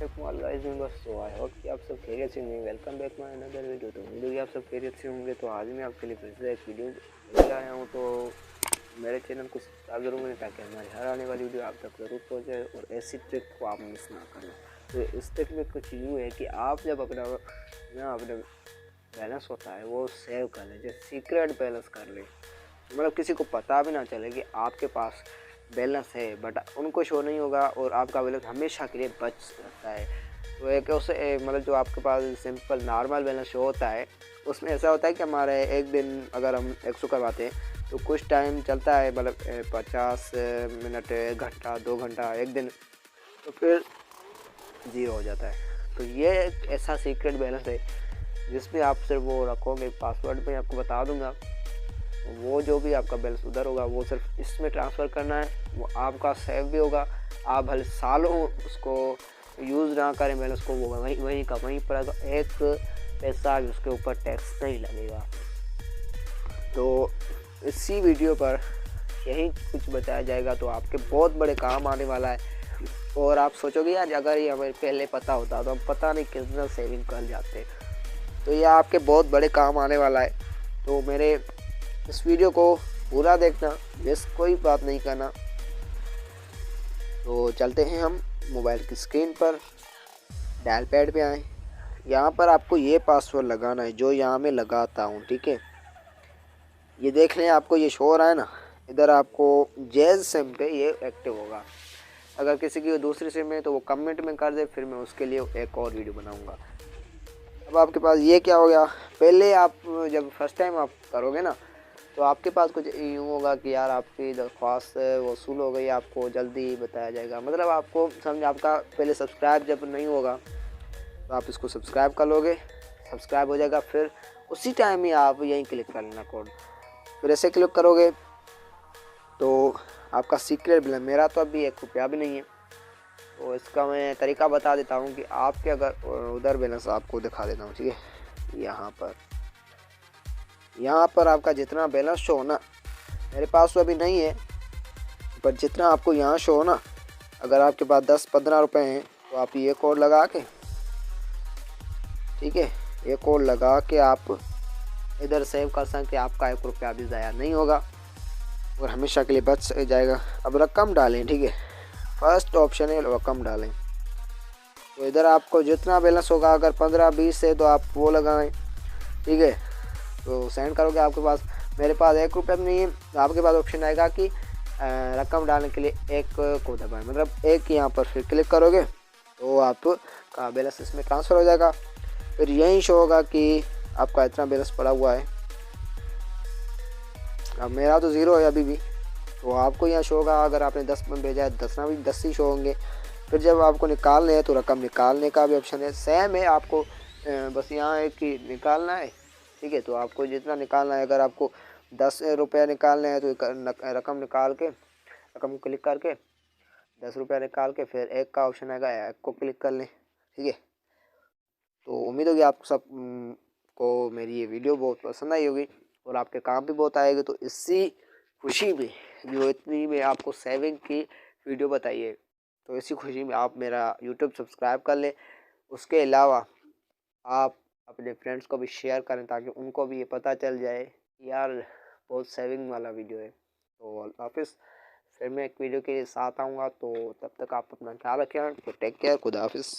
अस्सलाम गाइस, मैं बस तो आई होप कि आप सब खैरियत से होंगे। Welcome back my another video. तो उम्मीद है कि आप सब खैरियत से होंगे। तो आज मैं आपके लिए फिर से एक वीडियो लेकर आया हूँ। तो मेरे चैनल को सब्सक्राइब जरूर करें ताकि हमारी हर आने वाली वीडियो आप तक जरूर पहुँचे और ऐसी ट्रिक को आप मिस ना करें। तो इस ट्रिक में कुछ यूँ है कि आप जब अपना बैलेंस होता है वो सेव कर लें, जैसे सीक्रेट बैलेंस कर लें, मतलब किसी को पता भी ना चले कि आपके पास बैलेंस है, बट उनको शो नहीं होगा और आपका बैलेंस हमेशा के लिए बच सकता है। तो एक उसे मतलब जो आपके पास सिंपल नॉर्मल बैलेंस शो होता है उसमें ऐसा होता है कि हमारे एक दिन अगर हम 100 करवाते हैं तो कुछ टाइम चलता है, मतलब 50 मिनट, 1 घंटा, 2 घंटा, एक दिन, तो फिर ज़ीरो हो जाता है। तो ये एक ऐसा सीक्रेट बैलेंस है जिसमें आप सिर्फ वो रखोगे, पासवर्ड में आपको बता दूंगा, वो जो भी आपका बैलेंस उधर होगा वो सिर्फ इसमें ट्रांसफ़र करना है, वो आपका सेव भी होगा। आप भले सालों उसको यूज़ ना करें बैलेंस को, वो वहीं वहीं का वहीं पर एक पैसा भी उसके ऊपर टैक्स नहीं लगेगा। तो इसी वीडियो पर यही कुछ बताया जाएगा तो आपके बहुत बड़े काम आने वाला है। और आप सोचोगे यार अगर ये हमें पहले पता होता तो हम पता नहीं कितना सेविंग कर जाते। तो ये आपके बहुत बड़े काम आने वाला है। तो मेरे इस वीडियो को पूरा देखना, मिस कोई बात नहीं करना। तो चलते हैं हम मोबाइल की स्क्रीन पर, डायल पैड पे आए। यहाँ पर आपको ये पासवर्ड लगाना है जो यहाँ मैं लगाता हूँ, ठीक है। ये देख लें, आपको ये शो हो रहा है ना, इधर आपको जैज़ सिम पे ये एक्टिव होगा। अगर किसी की दूसरी सिम है तो वो कमेंट में कर दे, फिर मैं उसके लिए एक और वीडियो बनाऊँगा। अब आपके पास ये क्या हो गया, पहले आप जब फर्स्ट टाइम आप करोगे ना तो आपके पास कुछ यूँ होगा कि यार आपकी दरख्वास्त वसूल हो गई, आपको जल्दी बताया जाएगा। मतलब आपको समझ, आपका पहले सब्सक्राइब जब नहीं होगा तो आप इसको सब्सक्राइब कर लोगे, सब्सक्राइब हो जाएगा, फिर उसी टाइम ही आप यहीं क्लिक कर लेना कोड। फिर ऐसे क्लिक करोगे तो आपका सीक्रेट बिल, मेरा तो अभी 1 रुपया भी नहीं है, तो इसका मैं तरीका बता देता हूँ कि आपके अगर उधर बैलेंस आपको दिखा देता हूँ, ठीक है। यहाँ पर आपका जितना बैलेंस शो हो ना, मेरे पास तो अभी नहीं है, पर जितना आपको यहाँ शो हो ना, अगर आपके पास 10-15 रुपये हैं तो आप ये कोड लगा के, ठीक है, ये कोड लगा के आप इधर सेव कर सकते हैं। आपका 1 रुपया भी ज़ाया नहीं होगा और हमेशा के लिए बच जाएगा। अब रकम डालें, ठीक है, फर्स्ट ऑप्शन है रकम डालें। तो इधर आपको जितना बैलेंस होगा, अगर 15-20 है तो आप वो लगाएं, ठीक है। तो सेंड करोगे, आपके पास, मेरे पास 1 रुपया नहीं है, तो आपके पास ऑप्शन आएगा कि रकम डालने के लिए एक को दबाएं, मतलब एक यहाँ पर फिर क्लिक करोगे तो आपका बैलेंस इसमें ट्रांसफ़र हो जाएगा। फिर यही शो होगा कि आपका इतना बैलेंस पड़ा हुआ है। अब मेरा तो ज़ीरो है अभी भी, तो आपको यहाँ शो होगा, अगर आपने 10 भेजा है 10 ना भी 10 ही शो होंगे। फिर जब आपको निकालने हैं तो रकम निकालने का भी ऑप्शन है, सेम है। आपको बस यहाँ है कि निकालना है, ठीक है। तो आपको जितना निकालना है, अगर आपको 10 रुपया निकालने हैं तो रकम निकाल के, रकम क्लिक करके 10 रुपया निकाल के फिर एक का ऑप्शन आएगा, एक को क्लिक कर लें, ठीक है। तो उम्मीद होगी आप सब को मेरी ये वीडियो बहुत पसंद आई होगी और आपके काम भी बहुत आएगी। तो इसी खुशी में, जो इतनी में आपको सेविंग की वीडियो बताइए, तो इसी खुशी में आप मेरा यूट्यूब सब्सक्राइब कर लें। उसके अलावा आप अपने फ्रेंड्स को भी शेयर करें ताकि उनको भी ये पता चल जाए यार बहुत सेविंग वाला वीडियो है। तो अल्लाह हाफिज़, फिर मैं एक वीडियो के साथ आऊँगा। तो तब तक आप अपना ख्याल रखें। तो टेक केयर, खुदा हाफिज़।